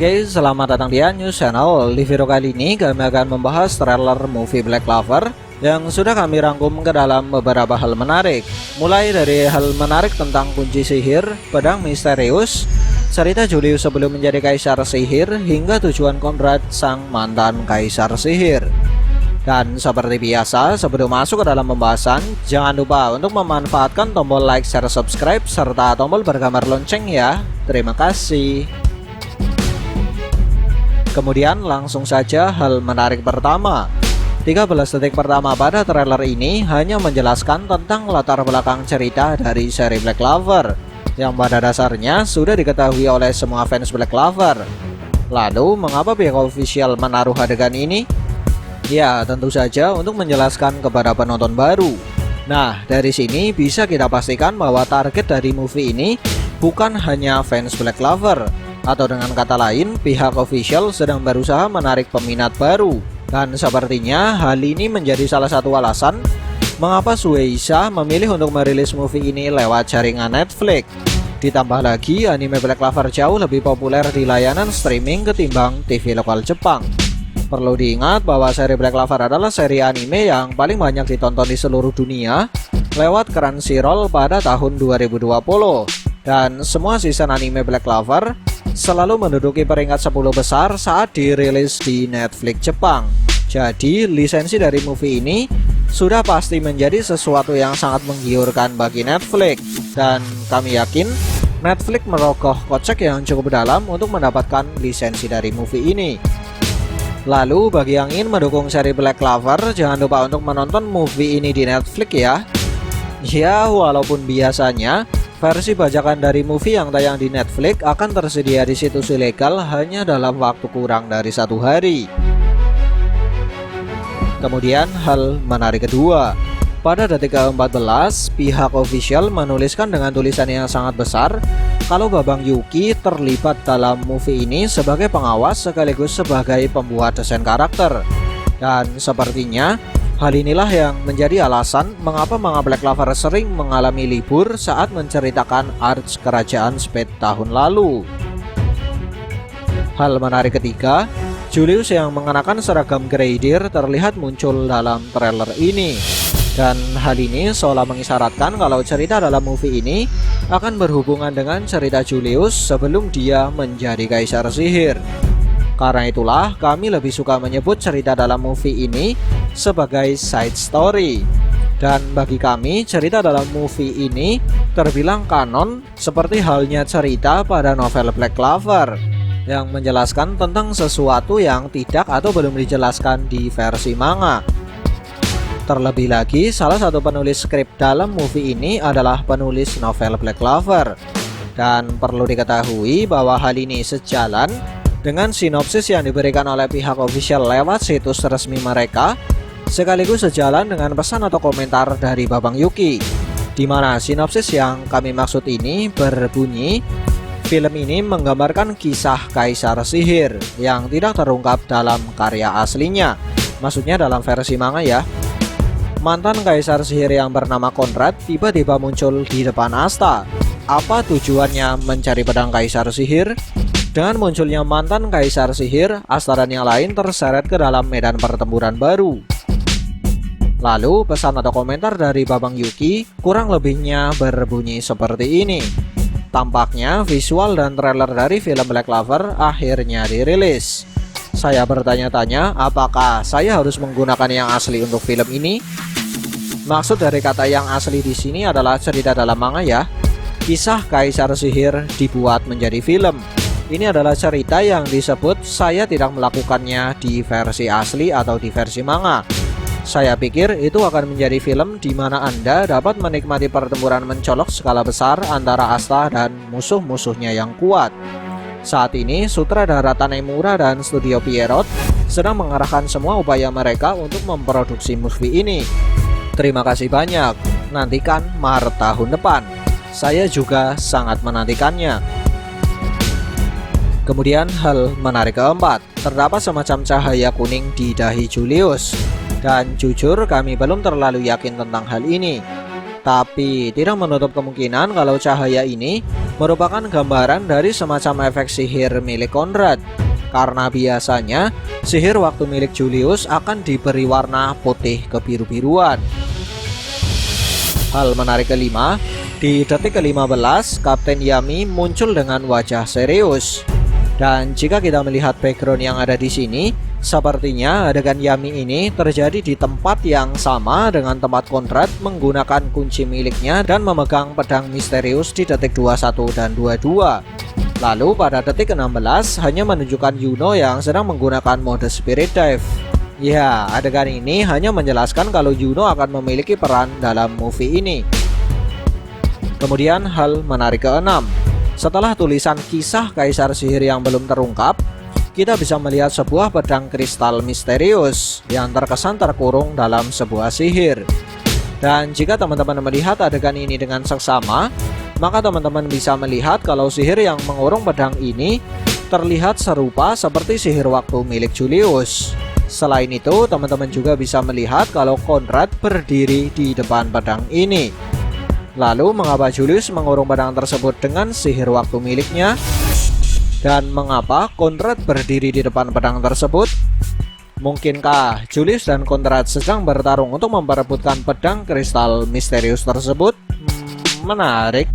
Oke, selamat datang di News Channel. Di video kali ini kami akan membahas trailer movie Black Clover yang sudah kami rangkum ke dalam beberapa hal menarik. Mulai dari hal menarik tentang kunci sihir, pedang misterius, cerita Julius sebelum menjadi kaisar sihir, hingga tujuan Conrad sang mantan kaisar sihir. Dan seperti biasa, sebelum masuk ke dalam pembahasan, jangan lupa untuk memanfaatkan tombol like, share, subscribe, serta tombol bergambar lonceng ya. Terima kasih. Kemudian langsung saja hal menarik pertama. 13 detik pertama pada trailer ini hanya menjelaskan tentang latar belakang cerita dari seri Black Clover, yang pada dasarnya sudah diketahui oleh semua fans Black Clover. Lalu mengapa pihak official menaruh adegan ini? Ya, tentu saja untuk menjelaskan kepada penonton baru. Nah, dari sini bisa kita pastikan bahwa target dari movie ini bukan hanya fans Black Clover, atau dengan kata lain, pihak official sedang berusaha menarik peminat baru. Dan sepertinya hal ini menjadi salah satu alasan mengapa Shueisha memilih untuk merilis movie ini lewat jaringan Netflix. Ditambah lagi, anime Black Clover jauh lebih populer di layanan streaming ketimbang TV lokal Jepang. Perlu diingat bahwa seri Black Clover adalah seri anime yang paling banyak ditonton di seluruh dunia lewat Crunchyroll pada tahun 2020. Dan semua season anime Black Clover selalu menduduki peringkat 10 besar saat dirilis di Netflix Jepang. Jadi lisensi dari movie ini sudah pasti menjadi sesuatu yang sangat menggiurkan bagi Netflix. Dan kami yakin Netflix merogoh kocek yang cukup dalam untuk mendapatkan lisensi dari movie ini. Lalu bagi yang ingin mendukung seri Black Clover, jangan lupa untuk menonton movie ini di Netflix ya. Ya, walaupun biasanya versi bajakan dari movie yang tayang di Netflix akan tersedia di situs ilegal hanya dalam waktu kurang dari 1 hari. Kemudian hal menarik kedua, pada detik ke-14 pihak official menuliskan dengan tulisan yang sangat besar kalau Babang Yuki terlibat dalam movie ini sebagai pengawas sekaligus sebagai pembuat desain karakter. Dan sepertinya hal inilah yang menjadi alasan mengapa manga Black Clover sering mengalami libur saat menceritakan arc kerajaan Spade tahun lalu. Hal menarik ketiga, Julius yang mengenakan seragam Greidir terlihat muncul dalam trailer ini. Dan hal ini seolah mengisyaratkan kalau cerita dalam movie ini akan berhubungan dengan cerita Julius sebelum dia menjadi kaisar sihir. Karena itulah kami lebih suka menyebut cerita dalam movie ini sebagai side story. Dan bagi kami cerita dalam movie ini terbilang kanon seperti halnya cerita pada novel Black Clover yang menjelaskan tentang sesuatu yang tidak atau belum dijelaskan di versi manga. Terlebih lagi, salah satu penulis skrip dalam movie ini adalah penulis novel Black Clover. Dan perlu diketahui bahwa hal ini sejalan dengan sinopsis yang diberikan oleh pihak official lewat situs resmi mereka, sekaligus sejalan dengan pesan atau komentar dari Babang Yuki, di mana sinopsis yang kami maksud ini berbunyi, film ini menggambarkan kisah kaisar sihir yang tidak terungkap dalam karya aslinya, maksudnya dalam versi manga ya. Mantan kaisar sihir yang bernama Conrad tiba-tiba muncul di depan Asta. Apa tujuannya mencari pedang kaisar sihir? Dengan munculnya mantan kaisar sihir, Asta dan yang lain terseret ke dalam medan pertempuran baru. Lalu pesan atau komentar dari Babang Yuki kurang lebihnya berbunyi seperti ini. Tampaknya visual dan trailer dari film Black Clover akhirnya dirilis. Saya bertanya-tanya, apakah saya harus menggunakan yang asli untuk film ini? Maksud dari kata yang asli di sini adalah cerita dalam manga ya. Kisah kaisar sihir dibuat menjadi film. Ini adalah cerita yang disebut saya tidak melakukannya di versi asli atau di versi manga. Saya pikir itu akan menjadi film di mana Anda dapat menikmati pertempuran mencolok skala besar antara Asta dan musuh-musuhnya yang kuat. Saat ini sutradara Tanemura dan studio Pierrot sedang mengarahkan semua upaya mereka untuk memproduksi movie ini. Terima kasih banyak. Nantikan Maret tahun depan. Saya juga sangat menantikannya. Kemudian hal menarik keempat, terdapat semacam cahaya kuning di dahi Julius. Dan jujur kami belum terlalu yakin tentang hal ini. Tapi tidak menutup kemungkinan kalau cahaya ini merupakan gambaran dari semacam efek sihir milik Conrad. Karena biasanya sihir waktu milik Julius akan diberi warna putih kebiru-biruan. Hal menarik kelima, di detik ke-15 Kapten Yami muncul dengan wajah serius. Dan jika kita melihat background yang ada di sini, sepertinya adegan Yami ini terjadi di tempat yang sama dengan tempat Conrad menggunakan kunci miliknya dan memegang pedang misterius di detik 21 dan 22. Lalu pada detik ke-16 hanya menunjukkan Yuno yang sedang menggunakan mode Spirit Dive. Ya, adegan ini hanya menjelaskan kalau Yuno akan memiliki peran dalam movie ini. Kemudian hal menarik ke-6, setelah tulisan kisah Kaisar Sihir yang belum terungkap, kita bisa melihat sebuah pedang kristal misterius yang terkesan terkurung dalam sebuah sihir. Dan jika teman-teman melihat adegan ini dengan seksama, maka teman-teman bisa melihat kalau sihir yang mengurung pedang ini terlihat serupa seperti sihir waktu milik Julius. Selain itu, teman-teman juga bisa melihat kalau Conrad berdiri di depan pedang ini. Lalu, mengapa Julius mengurung pedang tersebut dengan sihir waktu miliknya? Dan mengapa Conrad berdiri di depan pedang tersebut? Mungkinkah Julius dan Conrad sedang bertarung untuk memperebutkan pedang kristal misterius tersebut? Menarik.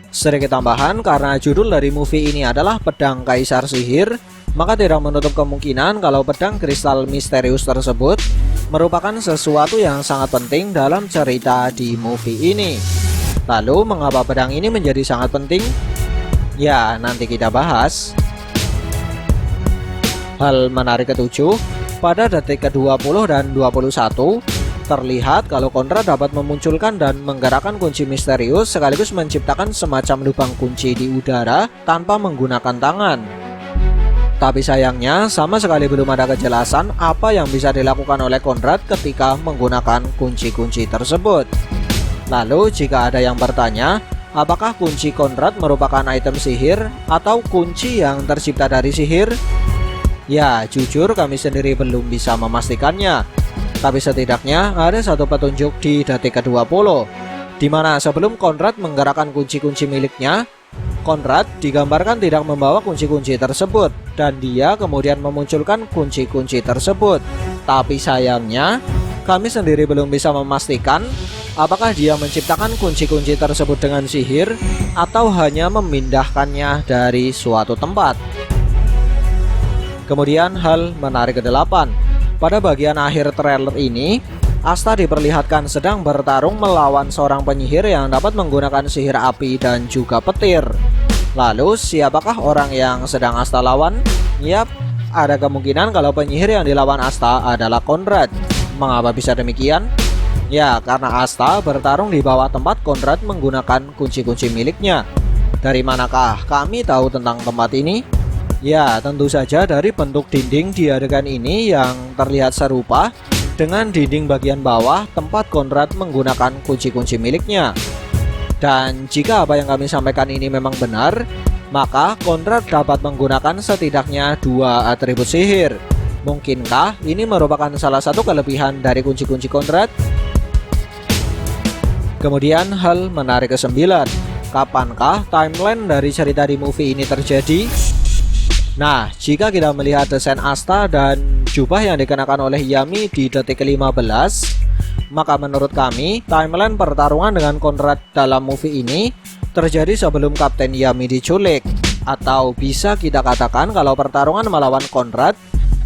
Sedikit tambahan, karena judul dari movie ini adalah Pedang Kaisar Sihir, maka tidak menutup kemungkinan kalau pedang kristal misterius tersebut merupakan sesuatu yang sangat penting dalam cerita di movie ini. Lalu, mengapa pedang ini menjadi sangat penting? Ya, nanti kita bahas. Hal menarik ketujuh, pada detik ke-20 dan 21, terlihat kalau Conrad dapat memunculkan dan menggerakkan kunci misterius sekaligus menciptakan semacam lubang kunci di udara tanpa menggunakan tangan. Tapi sayangnya sama sekali belum ada kejelasan apa yang bisa dilakukan oleh Conrad ketika menggunakan kunci-kunci tersebut. Lalu jika ada yang bertanya, apakah kunci Conrad merupakan item sihir atau kunci yang tercipta dari sihir? Ya, jujur kami sendiri belum bisa memastikannya. Tapi setidaknya ada satu petunjuk di detik ke-20, di mana sebelum Conrad menggerakkan kunci-kunci miliknya, Conrad digambarkan tidak membawa kunci-kunci tersebut, dan dia kemudian memunculkan kunci-kunci tersebut. Tapi sayangnya, kami sendiri belum bisa memastikan apakah dia menciptakan kunci-kunci tersebut dengan sihir atau hanya memindahkannya dari suatu tempat. Kemudian hal menarik ke-8, pada bagian akhir trailer ini, Asta diperlihatkan sedang bertarung melawan seorang penyihir yang dapat menggunakan sihir api dan juga petir. Lalu, siapakah orang yang sedang Asta lawan? Yap, ada kemungkinan kalau penyihir yang dilawan Asta adalah Conrad. Mengapa bisa demikian? Ya, karena Asta bertarung di bawah tempat Conrad menggunakan kunci-kunci miliknya. Dari manakah kami tahu tentang tempat ini? Ya, tentu saja dari bentuk dinding di adegan ini yang terlihat serupa dengan dinding bagian bawah tempat Conrad menggunakan kunci-kunci miliknya. Dan jika apa yang kami sampaikan ini memang benar, maka Conrad dapat menggunakan setidaknya 2 atribut sihir. Mungkinkah ini merupakan salah satu kelebihan dari kunci-kunci Conrad? Kemudian hal menarik ke-9, kapankah timeline dari cerita di movie ini terjadi? Nah, jika kita melihat desain Asta dan jubah yang dikenakan oleh Yami di detik ke-15, maka menurut kami, timeline pertarungan dengan Conrad dalam movie ini terjadi sebelum Kapten Yami diculik. Atau bisa kita katakan kalau pertarungan melawan Conrad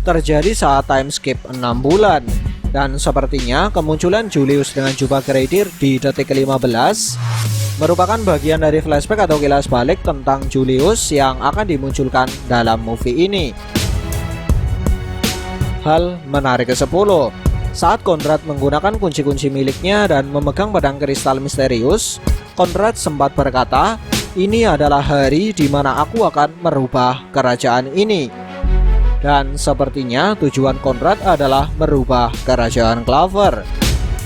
terjadi saat time skip 6 bulan. Dan sepertinya kemunculan Julius dengan jubah Greidir di detik ke-15 merupakan bagian dari flashback atau kilas balik tentang Julius yang akan dimunculkan dalam movie ini. Hal menarik ke-10, saat Conrad menggunakan kunci-kunci miliknya dan memegang pedang kristal misterius, Conrad sempat berkata, "Ini adalah hari di mana aku akan merubah kerajaan ini." Dan sepertinya tujuan Conrad adalah merubah kerajaan Clover.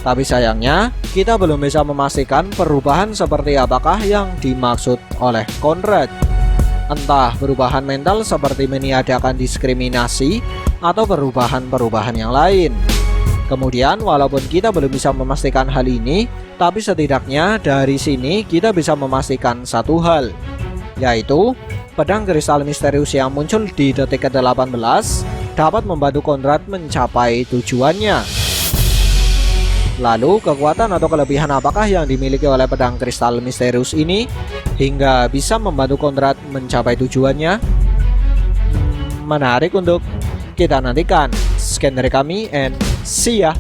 Tapi sayangnya, kita belum bisa memastikan perubahan seperti apakah yang dimaksud oleh Conrad. Entah perubahan mental seperti meniadakan diskriminasi atau perubahan-perubahan yang lain. Kemudian walaupun kita belum bisa memastikan hal ini, tapi setidaknya dari sini kita bisa memastikan satu hal, yaitu pedang kristal misterius yang muncul di detik ke-18 dapat membantu Conrad mencapai tujuannya. Lalu kekuatan atau kelebihan apakah yang dimiliki oleh pedang kristal misterius ini hingga bisa membantu Conrad mencapai tujuannya? Menarik untuk kita nantikan. Sekian dari kami and see ya.